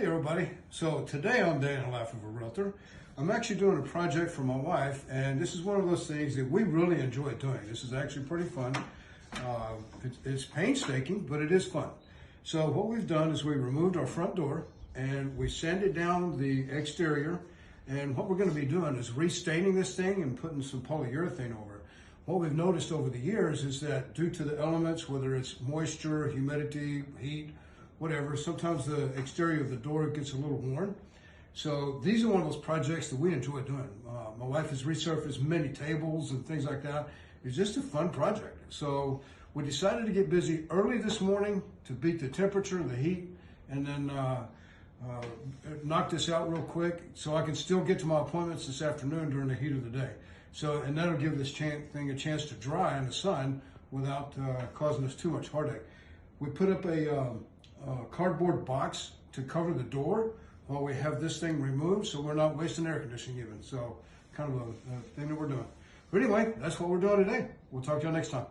Hey everybody, so today on Day in the Life of a Realtor, I'm actually doing a project for my wife, and this is one of those things that we really enjoy doing. This is actually pretty fun. It's painstaking, but it is fun. So what we've done is we removed our front door and we sanded down the exterior, and what we're going to be doing is restaining this thing and putting some polyurethane over it. What we've noticed over the years is that due to the elements, whether it's moisture, humidity, heat, whatever, sometimes the exterior of the door gets a little worn. So these are one of those projects that we enjoy doing. My wife has resurfaced many tables and things like that. It's just a fun project. So we decided to get busy early this morning to beat the temperature, the heat, and then knock this out real quick so I can still get to my appointments this afternoon during the heat of the day. So, and that'll give this thing a chance to dry in the sun without causing us too much heartache. We put up a cardboard box to cover the door while we have this thing removed, so we're not wasting air conditioning even. So kind of a thing that we're doing. But anyway, that's what we're doing today. We'll talk to you next time.